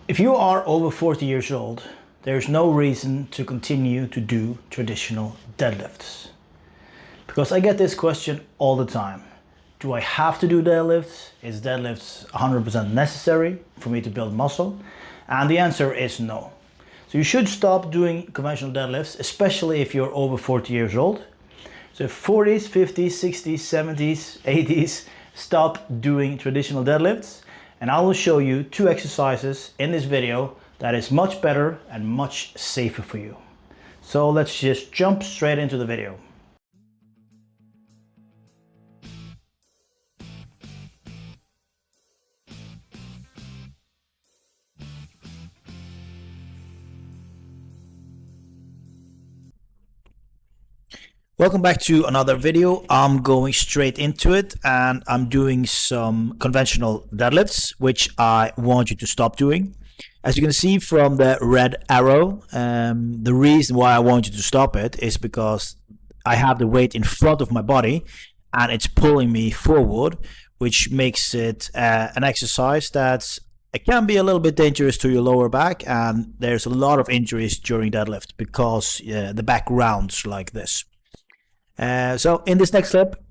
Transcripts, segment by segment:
If you are over 40 years old, there's no reason to continue to do traditional deadlifts. Because I get this question all the time. Do I have to do deadlifts? Is deadlifts 100% necessary for me to build muscle? And the answer is no. So you should stop doing conventional deadlifts, especially if you're over 40 years old. So 40s, 50s, 60s, 70s, 80s, stop doing traditional deadlifts. And I will show you 2 exercises in this video that is much better and much safer for you. So let's just jump straight into the video. Welcome back to another video. I'm going straight into it and I'm doing some conventional deadlifts, which I want you to stop doing. As you can see from the red arrow, the reason why I want you to stop it is because I have the weight in front of my body and it's pulling me forward, which makes it an exercise that it can be a little bit dangerous to your lower back, and there's a lot of injuries during deadlift because the back rounds like this. So in this next clip,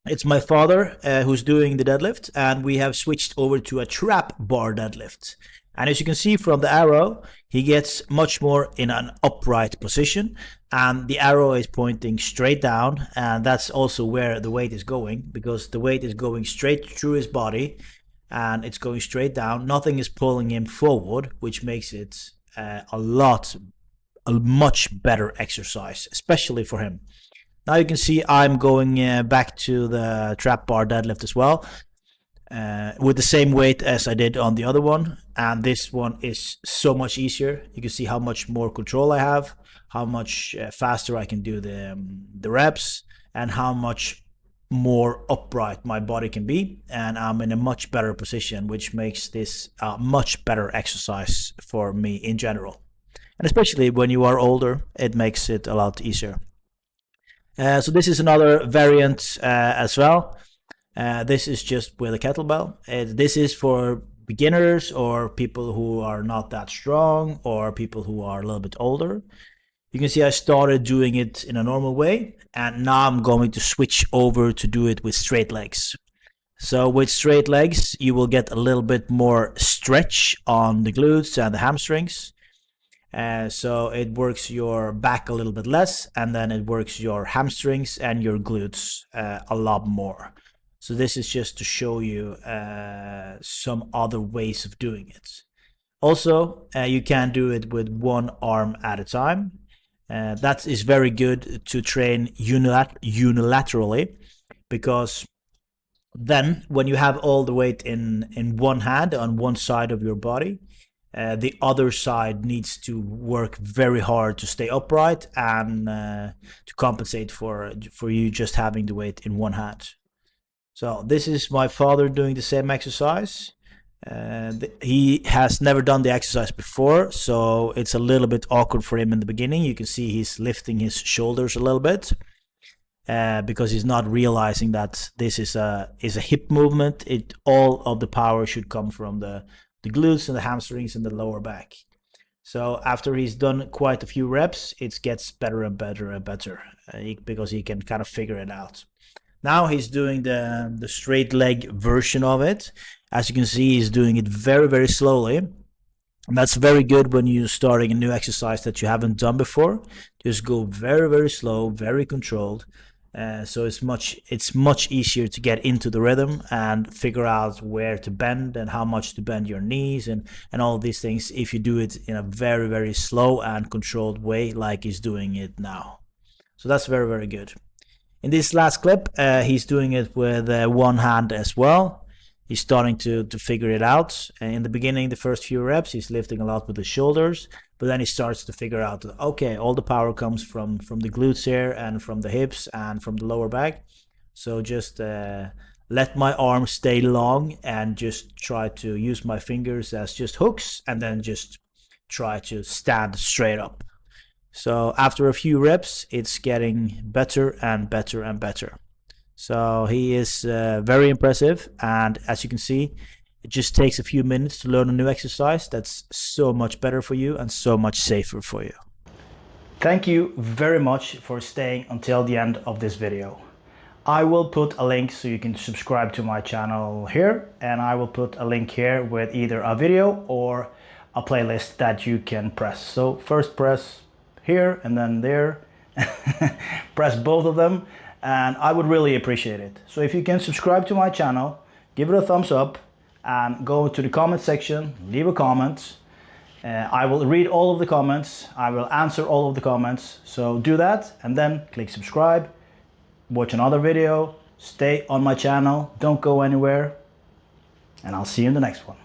it's my father who's doing the deadlift, and we have switched over to a trap bar deadlift. And as you can see from the arrow, he gets much more in an upright position, and the arrow is pointing straight down, and that's also where the weight is going, because the weight is going straight through his body and it's going straight down. Nothing is pulling him forward, which makes it a much better exercise, especially for him. Now you can see I'm going back to the trap bar deadlift as well, with the same weight as I did on the other one, and this one is so much easier. You can see how much more control I have, how much faster I can do the reps, and how much more upright my body can be, and I'm in a much better position, which makes this a much better exercise for me in general. And especially when you are older, it makes it a lot easier. So this is another variant as well. This is just with a kettlebell. This is for beginners or people who are not that strong or people who are a little bit older. You can see I started doing it in a normal way, and now I'm going to switch over to do it with straight legs. So with straight legs, you will get a little bit more stretch on the glutes and the hamstrings. So it works your back a little bit less, and then it works your hamstrings and your glutes a lot more. So this is just to show you some other ways of doing it. Also, you can do it with one arm at a time. That is very good to train unilaterally, because then when you have all the weight in one hand on one side of your body, the other side needs to work very hard to stay upright and to compensate for you just having the weight in one hand. So this is my father doing the same exercise. He has never done the exercise before, so it's a little bit awkward for him in the beginning. You can see he's lifting his shoulders a little bit because he's not realizing that this is a hip movement. All of the power should come from the glutes and the hamstrings and the lower back. So after he's done quite a few reps, it gets better and better and better because he can kind of figure it out. Now he's doing the straight leg version of it. As you can see, he's doing it very, very slowly. And that's very good when you're starting a new exercise that you haven't done before. Just go very, very slow, very controlled. So it's much easier to get into the rhythm and figure out where to bend and how much to bend your knees and all these things if you do it in a very, very slow and controlled way like he's doing it now. So that's very, very good. In this last clip, he's doing it with one hand as well. He's starting to figure it out. In the beginning, the first few reps, he's lifting a lot with the shoulders, but then he starts to figure out, okay, all the power comes from the glutes here and from the hips and from the lower back. So just let my arms stay long and just try to use my fingers as just hooks, and then just try to stand straight up. So after a few reps, it's getting better and better and better. So he is very impressive, and as you can see, It just takes a few minutes to learn a new exercise that's so much better for you and so much safer for you. Thank you very much for staying until the end of this video. I will put a link so you can subscribe to my channel here, and I will put a link here with either a video or a playlist that you can press. So first press here and then there. Press both of them, and I would really appreciate it. So if you can subscribe to my channel, give it a thumbs up, and go to the comment section, leave a comment. I will read all of the comments. I will answer all of the comments. So do that and then click subscribe, watch another video, stay on my channel, don't go anywhere, and I'll see you in the next one.